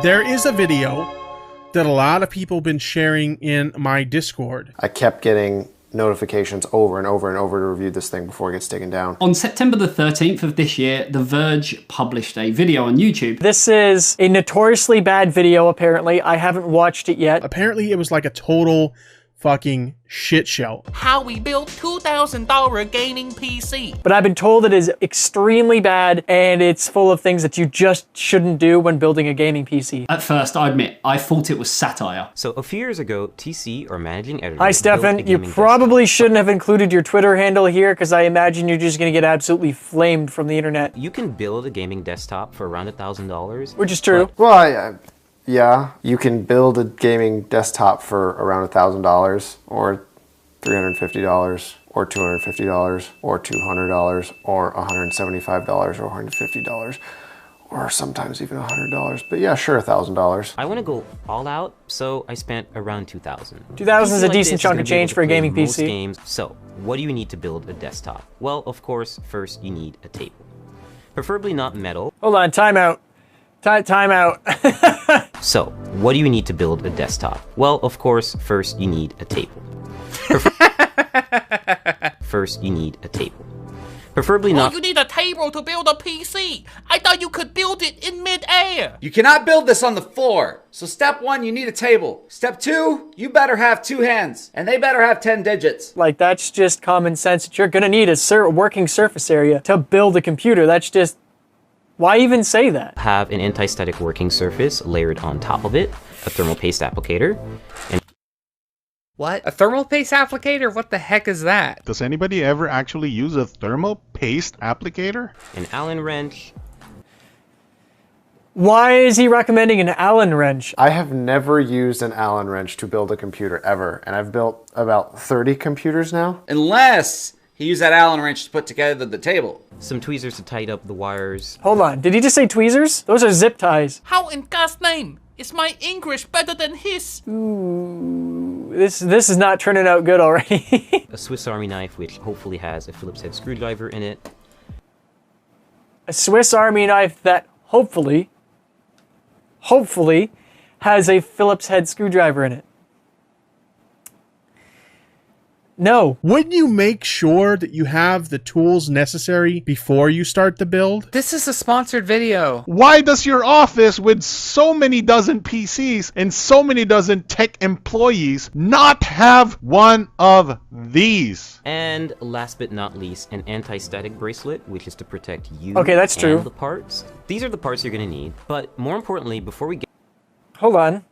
There is a video that a lot of people have been sharing in my Discord. I kept getting notifications over and over and over to review this thing before it gets taken down. On September the 13th of this year, The Verge published a video on YouTube. This is a notoriously bad video, apparently. I haven't watched it yet. Apparently it was like a total fucking shit show. How we built $2,000 gaming PC. But I've been told it is extremely bad and it's full of things that you just shouldn't do when building a gaming PC. At first, I admit, I thought it was satire. So a few years ago, TC, or managing editor, Hi Stefan, you probably shouldn't have included your Twitter handle here because I imagine you're just gonna get absolutely flamed from the internet. You can build a gaming desktop for around $1,000. Which is true. Well, yeah, you can build a gaming desktop for around $1,000 or $350 or $250 or $200 or $175 or $150 or sometimes even $100. But yeah, sure, $1,000. I want to go all out, so I spent around $2,000. $2,000 is a decent chunk of change for a gaming PC. Games. So, what do you need to build a desktop? Well, of course, first you need a table. Preferably not metal. Hold on, time out. Time out. So, what do you need to build a desktop? Well, of course, first you need a table. First you need a table. Preferably not— you need a table to build a PC. I thought you could build it in mid-air. You cannot build this on the floor. So step 1, you need a table. Step 2, you better have 2 hands. And they better have 10 digits. Like, that's just common sense. You're gonna need a working surface area to build a computer. That's just— why even say that? Have an anti-static working surface layered on top of it, a thermal paste applicator, and— What? A thermal paste applicator? What the heck is that? Does anybody ever actually use a thermal paste applicator? an Allen wrench. Why is he recommending an Allen wrench? I have never used an Allen wrench to build a computer ever, and I've built about 30 computers now. Unless he used that Allen wrench to put together the table. Some tweezers to tighten up the wires. Hold on, did he just say tweezers? Those are zip ties. How in God's name is my English better than his? Ooh, this is not turning out good already. A Swiss Army knife, which hopefully has a Phillips head screwdriver in it. A Swiss Army knife that hopefully has a Phillips head screwdriver in it. No. Wouldn't you make sure that you have the tools necessary before you start the build? This is a sponsored video. Why does your office with so many dozen PCs and so many dozen tech employees not have one of these? And last but not least, an anti-static bracelet, which is to protect you Okay, that's and true. the parts. These are the parts you're going to need, but more importantly, before we get— Hold on.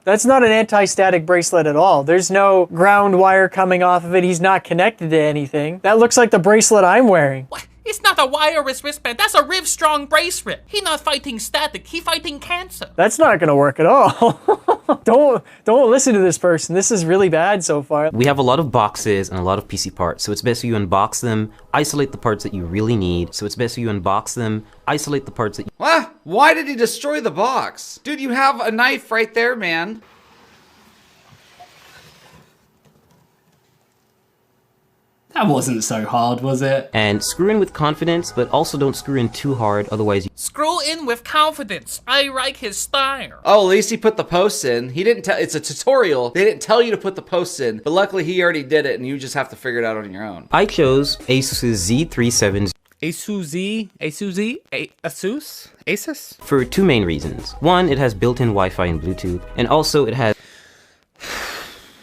That's not an anti-static bracelet at all. There's no ground wire coming off of it. He's not connected to anything. That looks like the bracelet I'm wearing. What? It's not a wireless wristband. That's a Riv-Strong bracelet. He not fighting static. He fighting cancer. That's not gonna work at all. Don't listen to this person. This is really bad so far. We have a lot of boxes and a lot of PC parts, so it's best if you unbox them, isolate the parts that you really need. So it's best if you unbox them, isolate the parts that you— What? Why did he destroy the box? Dude, you have a knife right there, man. That wasn't so hard, was it? And screw in with confidence, but also don't screw in too hard, otherwise you— Screw in with confidence. I like his style. Oh, at least he put the posts in. He didn't tell— it's a tutorial. They didn't tell you to put the posts in, but luckily he already did it and you just have to figure it out on your own. I chose Asus's Z37 Asus? for 2 main reasons. One, it has built-in Wi-Fi and Bluetooth, and also it has—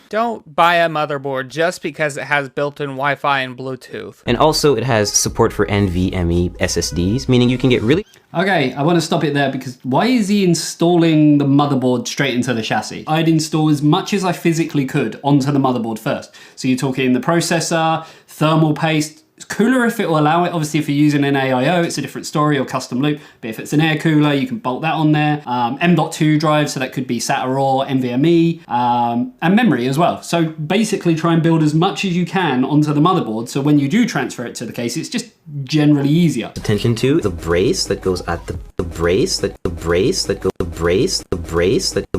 Don't buy a motherboard just because it has built-in Wi-Fi and Bluetooth. and also it has support for NVMe SSDs, meaning you can get really— Okay, I want to stop it there because why is he installing the motherboard straight into the chassis? I'd install as much as I physically could onto the motherboard first. So you're talking the processor, thermal paste. It's cooler if it will allow it. Obviously, if you're using an AIO, it's a different story, or custom loop. But if it's an air cooler, you can bolt that on there. M.2 drive, so that could be SATA or NVMe, and memory as well. So basically try and build as much as you can onto the motherboard, so when you do transfer it to the case, it's just generally easier. attention to the brace that goes at the brace that the brace that go the brace that the brace that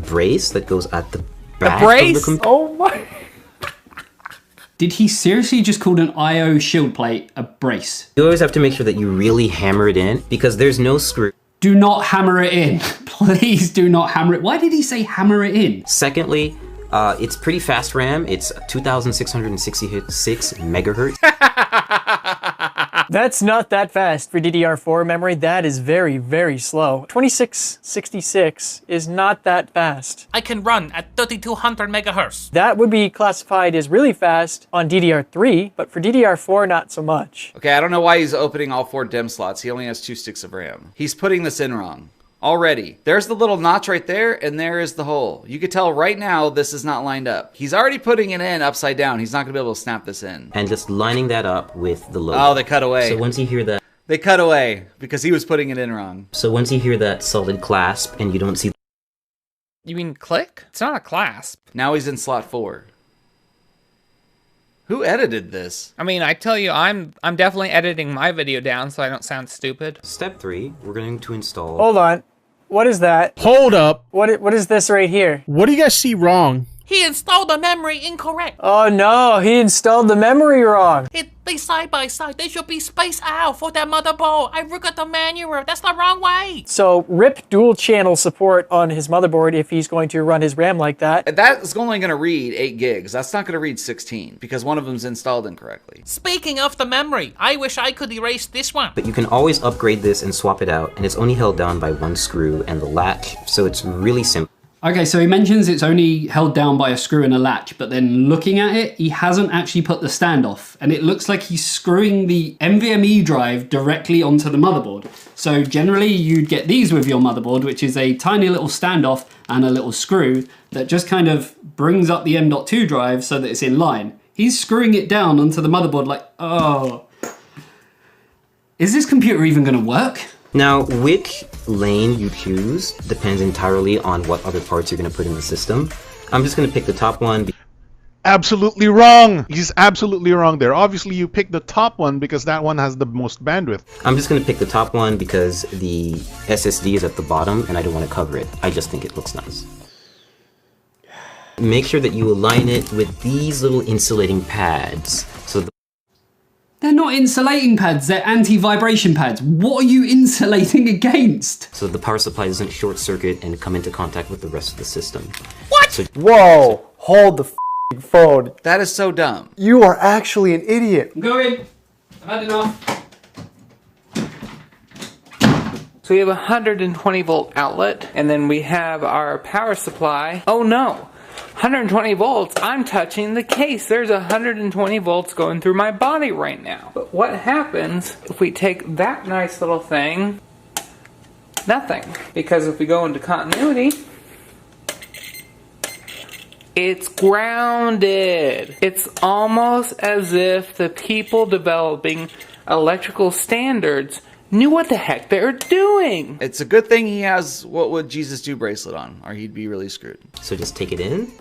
brace that goes at the back of the Oh my. Did he seriously just call an I/O shield plate a brace? You always have to make sure that you really hammer it in because there's no screw. Do not hammer it in. Please do not hammer it. Why did he say hammer it in? Secondly, it's pretty fast RAM. It's 2,666 megahertz. That's not that fast for DDR4 memory. That is very, very slow. 2666 is not that fast. I can run at 3200 megahertz. That would be classified as really fast on DDR3, but for DDR4, not so much. Okay, I don't know why he's opening all 4 DIMM slots. He only has 2 sticks of RAM. He's putting this in wrong. Already. There's the little notch right there, and there is the hole. You could tell right now this is not lined up. He's already putting it in upside down. He's not going to be able to snap this in. And just lining that up with the logo. Oh, they cut away. So once you hear that... They cut away because he was putting it in wrong. So once you hear that solid clasp and you don't see... You mean click? It's not a clasp. Now he's in slot 4. Who edited this? I mean, I tell you, I'm definitely editing my video down so I don't sound stupid. Step 3, we're going to install... Hold on. What is that? Hold up. What is this right here? What do you guys see wrong? He installed the memory incorrect. Oh no, he installed the memory wrong. They side by side. They should be spaced out for that motherboard. I look at the manual. That's the wrong way. So rip dual channel support on his motherboard if he's going to run his RAM like that. That's only going to read 8 gigs. That's not going to read 16 because one of them's installed incorrectly. Speaking of the memory, I wish I could erase this one. But you can always upgrade this and swap it out, and it's only held down by 1 screw and the latch, so it's really simple. Okay, so he mentions it's only held down by a screw and a latch, but then looking at it, he hasn't actually put the standoff, and it looks like he's screwing the NVMe drive directly onto the motherboard. So generally you'd get these with your motherboard, which is a tiny little standoff and a little screw that just kind of brings up the M.2 drive so that it's in line. He's screwing it down onto the motherboard like, oh. Is this computer even gonna work? Now, which lane you choose depends entirely on what other parts you're going to put in the system. I'm just going to pick the top one. Absolutely wrong. He's absolutely wrong there. Obviously, you pick the top one because that one has the most bandwidth. I'm just going to pick the top one because the SSD is at the bottom and I don't want to cover it. I just think it looks nice. Make sure that you align it with these little insulating pads. So They're not insulating pads, they're anti-vibration pads. What are you insulating against? so the power supply doesn't short circuit and come into contact with the rest of the system. What? So Whoa! Hold the phone. That is so dumb. You are actually an idiot. I'm going. I've had enough. So we have a 120 volt outlet, and then we have our power supply. Oh no! 120 volts, I'm touching the case. There's 120 volts going through my body right now. But what happens if we take that nice little thing? Nothing. Because if we go into continuity, it's grounded. It's almost as if the people developing electrical standards knew what the heck they were doing. It's a good thing he has What Would Jesus Do bracelet on, or he'd be really screwed. So just take it in,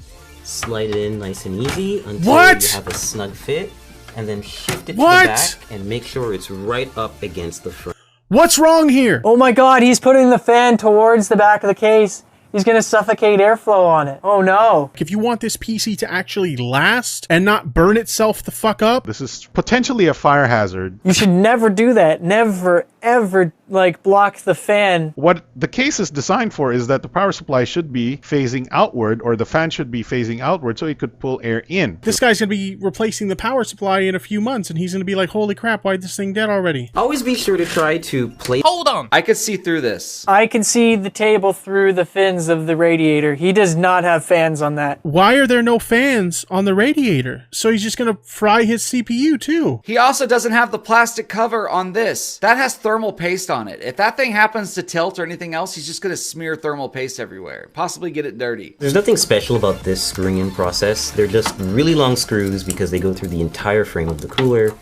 slide it in nice and easy until What? you have a snug fit, and then shift it to What? the back and make sure it's right up against the front. What's wrong here? Oh my god, he's putting the fan towards the back of the case. He's gonna suffocate airflow on it. Oh no. If you want this PC to actually last and not burn itself the fuck up, This is potentially a fire hazard. You should never do that. Never, ever, block the fan. What the case is designed for is that the power supply should be facing outward, or the fan should be facing outward so it could pull air in. this guy's gonna be replacing the power supply in a few months and he's gonna be like, holy crap, why is this thing dead already? Always be sure to try to place Hold on. I could see through this. I can see the table through the fins of the radiator. He does not have fans on that. Why are there no fans on the radiator? So he's just gonna fry his CPU too. He also doesn't have the plastic cover on this. That has thermal paste on it. If that thing happens to tilt or anything else, he's just going to smear thermal paste everywhere. Possibly get it dirty. There's nothing special about this screwing in process. They're just really long screws because they go through the entire frame of the cooler,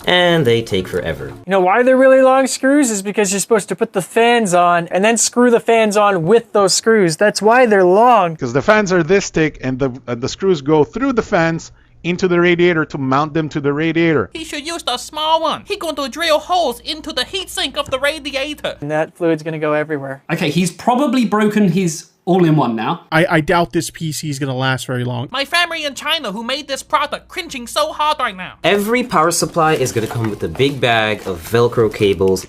and they take forever. You know why they're really long screws? Is because you're supposed to put the fans on and then screw the fans on with those screws. That's why they're long. Because the fans are this thick and the screws go through the fans into the radiator to mount them to the radiator. He should use the small one. He going to drill holes into the heatsink of the radiator. And that fluid's gonna go everywhere. Okay, he's probably broken his all in one now. I doubt this PC is going to last very long. My family in China who made this product cringing so hard right now. Every power supply is going to come with a big bag of Velcro cables.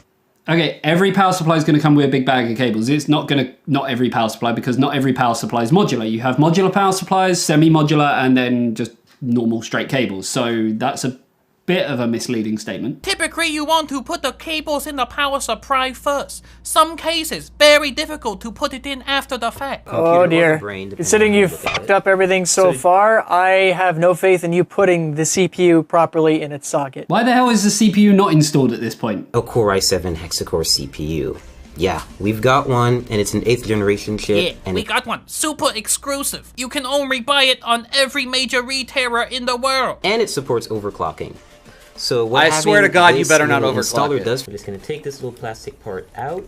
Okay, every power supply is going to come with a big bag of cables. It's not every power supply, because not every power supply is modular. You have modular power supplies, semi-modular, and then just normal straight cables. So that's a bit of a misleading statement. Typically, you want to put the cables in the power supply first. Some cases, very difficult to put it in after the fact. Oh dear. Considering you've fucked up everything so far, I have no faith in you putting the CPU properly in its socket. Why the hell is the CPU not installed at this point? A Core i7 hexa-core CPU. Yeah, we've got one, and it's an 8th generation chip. Yeah, and we got one. Super exclusive. You can only buy it on every major retailer in the world. And it supports overclocking. So what I swear to God, you this better not little overclock installer it. does, we're just going to take this little plastic part out.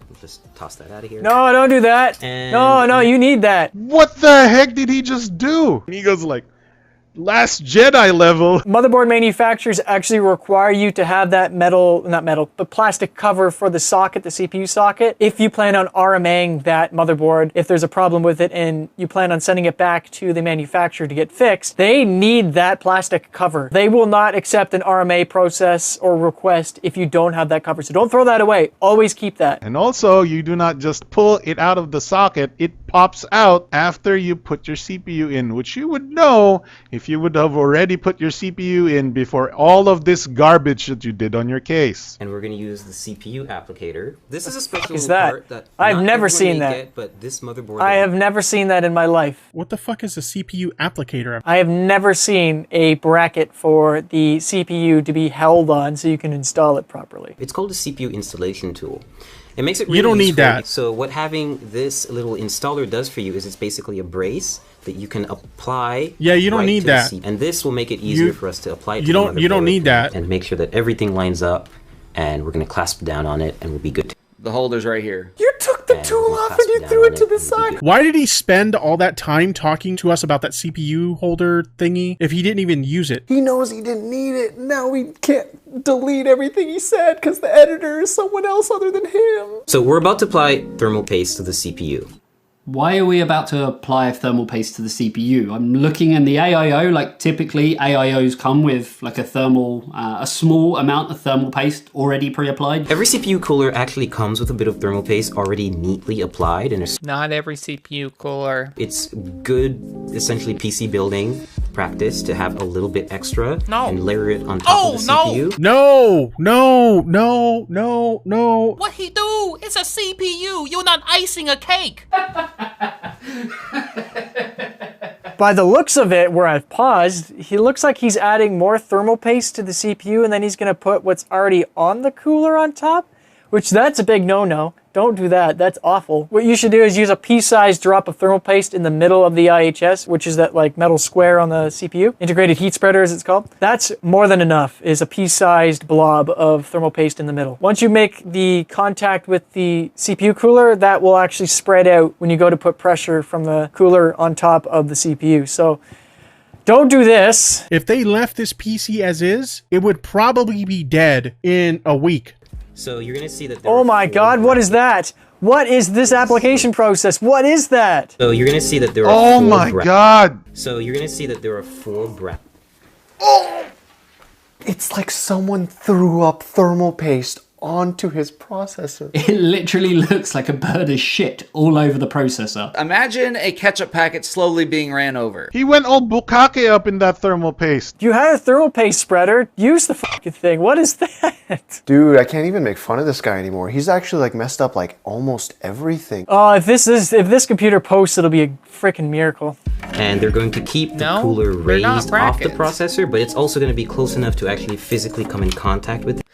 We'll just toss that out of here. No, don't do that. And No, you need that. What the heck did he just do? And he goes like, Last Jedi level. Motherboard manufacturers actually require you to have that but plastic cover for the socket, the CPU socket. If you plan on RMAing that motherboard, if there's a problem with it and you plan on sending it back to the manufacturer to get fixed, they need that plastic cover. They will not accept an RMA process or request if you don't have that cover. So don't throw that away. Always keep that. And also, you do not just pull it out of the socket. It pops out after you put your CPU in, which you would know if you would have already put your CPU in before all of this garbage that you did on your case. And we're going to use the CPU applicator. This is a special Is little that? part that I've not never everyone seen may that. get, but this motherboard I have never seen that in my life. What the fuck is a CPU applicator? I have never seen a bracket for the CPU to be held on so you can install it properly. It's called a CPU installation tool. It makes it really You don't need useful. that. So what having this little installer does for you is it's basically a brace that you can apply. Yeah, you don't right need to the that. CPU. And this will make it easier for us to apply it to you don't the motherboard need that. and make sure that everything lines up, and we're going to clasp down on it and we'll be good. The holder's right here. You took the And tool we'll off clasp and you down threw on it to the and we'll be side. good. Why did he spend all that time talking to us about that CPU holder thingy if he didn't even use it? He knows he didn't need it. Now we can't delete everything he said because the editor is someone else other than him. So we're about to apply thermal paste to the CPU. Why are we about to apply thermal paste to the CPU? I'm looking in the AIO, like typically AIOs come with like a small amount of thermal paste already pre-applied. Every CPU cooler actually comes with a bit of thermal paste already neatly applied, and Not every CPU cooler. it's good, essentially PC building practice to have a little bit extra and layer it on top of the CPU. No! What he do? It's a CPU. You're not icing a cake. By the looks of it, where I've paused, he looks like he's adding more thermal paste to the CPU and then he's going to put what's already on the cooler on top, which that's a big no-no. Don't do that. That's awful. What you should do is use a pea-sized drop of thermal paste in the middle of the IHS, which is that like metal square on the CPU. Integrated heat spreader, as it's called. That's more than enough, is a pea-sized blob of thermal paste in the middle. Once you make the contact with the CPU cooler, that will actually spread out when you go to put pressure from the cooler on top of the CPU. So don't do this. If they left this PC as is, it would probably be dead in a week. So you're going to see that there Oh are my 4 God, what is that? What is this application process? What is that? So you're going to see that there are Oh 4 my God! So you're going to see that there are 4 brackets. It's like someone threw up thermal paste onto his processor. It literally looks like a bird of shit all over the processor. Imagine a ketchup packet slowly being ran over. He went all bukkake up in that thermal paste. You had a thermal paste spreader. Use the fucking thing. What is that? Dude, I can't even make fun of this guy anymore. He's actually like messed up like almost everything. Oh, if this computer posts, it'll be a freaking miracle. And they're going to keep the cooler they're not raised off the brackets. processor, but it's also going to be close enough to actually physically come in contact with it.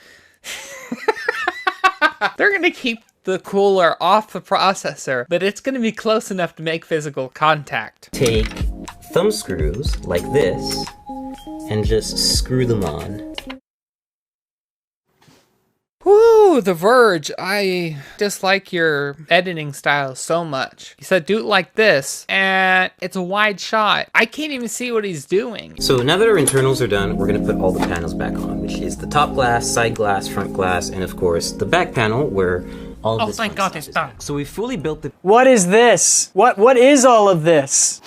They're going to keep the cooler off the processor, but it's going to be close enough to make physical contact. Take thumb screws like this and just screw them on. Woo! Ooh, The Verge. I dislike your editing style so much. He said do it like this, and it's a wide shot. I can't even see what he's doing. So now that our internals are done, we're gonna put all the panels back on, which is the top glass, side glass, front glass, and of course the back panel where all of Oh, this thank fun God stuff it's is. done. So we fully built the What is this? What is all of this?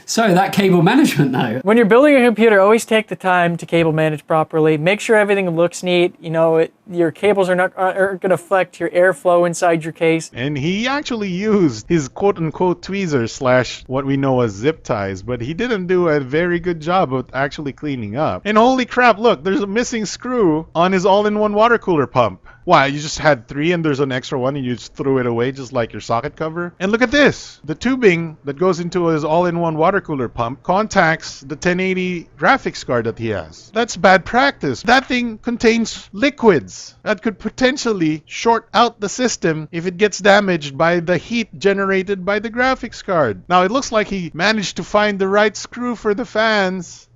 So that cable management though. When you're building a computer, always take the time to cable manage properly. Make sure everything looks neat. You know, your cables aren't going to affect your airflow inside your case. And he actually used his quote-unquote tweezers slash what we know as zip ties, but he didn't do a very good job of actually cleaning up. And holy crap, look, there's a missing screw on his all-in-one water cooler pump. Why, you just had 3 and there's an extra one and you just threw it away just like your socket cover? And look at this! The tubing that goes into his all-in-one water cooler pump contacts the 1080 graphics card that he has. That's bad practice. That thing contains liquids that could potentially short out the system if it gets damaged by the heat generated by the graphics card. Now it looks like he managed to find the right screw for the fans.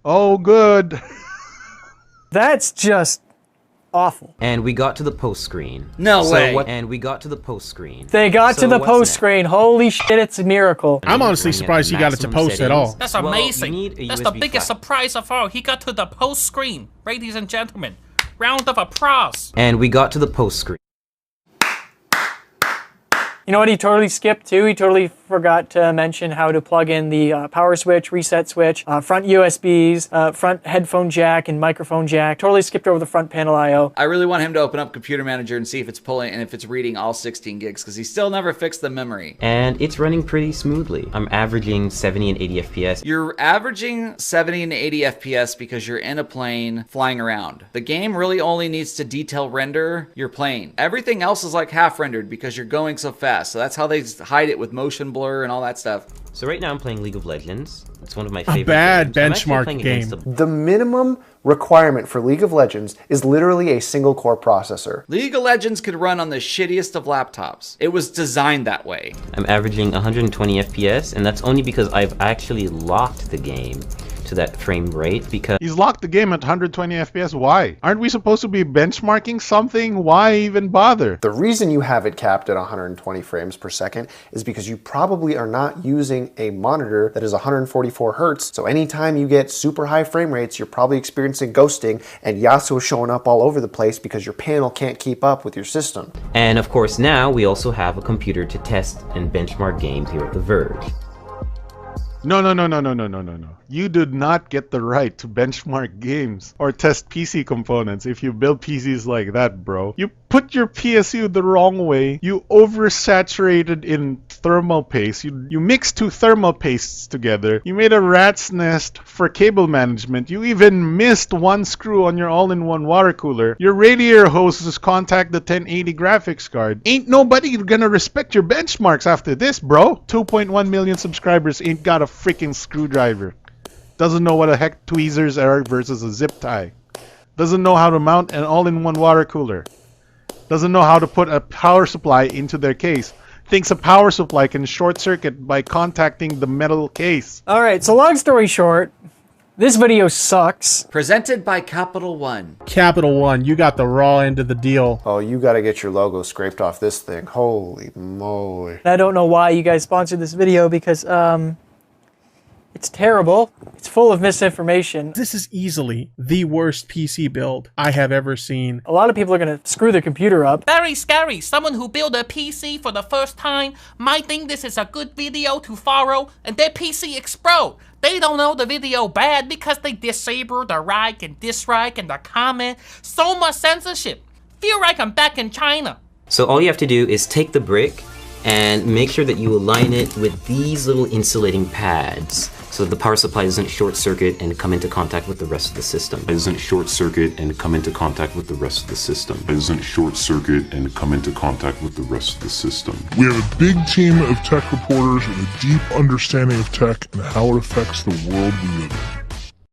Oh good. That's just awful. and we got to the post screen. No way. And we got to the post screen. They got So to the what's post next? screen. Holy shit, it's a miracle. I'm honestly Running at surprised he got it to maximum post at all. settings. That's Well, you amazing. need a That's the USB biggest flash. surprise of all. He got to the post screen. Ladies and gentlemen, round of applause. And we got to the post screen. You know what he totally skipped too? He totally forgot to mention how to plug in the power switch, reset switch, front USBs, front headphone jack, and microphone jack. Totally skipped over the front panel I/O. I really want him to open up Computer Manager and see if it's pulling and if it's reading all 16 gigs because he still never fixed the memory. And it's running pretty smoothly. I'm averaging 70 and 80 FPS. You're averaging 70 and 80 FPS because you're in a plane flying around. The game really only needs to detail render your plane. Everything else is like half rendered because you're going so fast. So that's how they hide it with motion blur and all that stuff. So right now I'm playing League of Legends. It's one of my A favorite bad games. I'm actually benchmark playing against game. a- The minimum requirement for League of Legends is literally a single core processor. League of Legends could run on the shittiest of laptops. It was designed that way. I'm averaging 120 FPS, and that's only because I've actually locked the game to that frame rate because He's locked the game at 120 FPS. Why? Aren't we supposed to be benchmarking something? Why even bother? The reason you have it capped at 120 frames per second is because you probably are not using a monitor that is 144 hertz. So anytime you get super high frame rates, you're probably experiencing ghosting and Yasuo showing up all over the place because your panel can't keep up with your system. and of course now we also have a computer to test and benchmark games here at the Verge. No. You did not get the right to benchmark games or test PC components if you build PCs like that, bro. You put your PSU the wrong way. You oversaturated in thermal paste. You mixed 2 thermal pastes together. You made a rat's nest for cable management. You even missed 1 screw on your all-in-one water cooler. Your radiator hoses contact the 1080 graphics card. Ain't nobody gonna respect your benchmarks after this, bro. 2.1 million subscribers ain't got a freaking screwdriver. Doesn't know what the heck tweezers are versus a zip tie. Doesn't know how to mount an all-in-one water cooler. Doesn't know how to put a power supply into their case. Thinks a power supply can short circuit by contacting the metal case. All right, so long story short, this video sucks. Presented by Capital One. Capital One, you got the raw end of the deal. Oh, you gotta get your logo scraped off this thing. Holy moly. I don't know why you guys sponsored this video because it's terrible. It's full of misinformation. This is easily the worst PC build I have ever seen. A lot of people are gonna screw their computer up. Very scary. Someone who built a PC for the first time might think this is a good video to follow and their PC explode. They don't know the video bad because they disable the like and dislike and the comment. So much censorship. Feel like I'm back in China. So all you have to do is take the brick and make sure that you align it with these little insulating pads so that the power supply doesn't short circuit and come into contact with the rest of the system. Doesn't short circuit and come into contact with the rest of the system. Doesn't short circuit and come into contact with the rest of the system. We have a big team of tech reporters with a deep understanding of tech and how it affects the world we live in.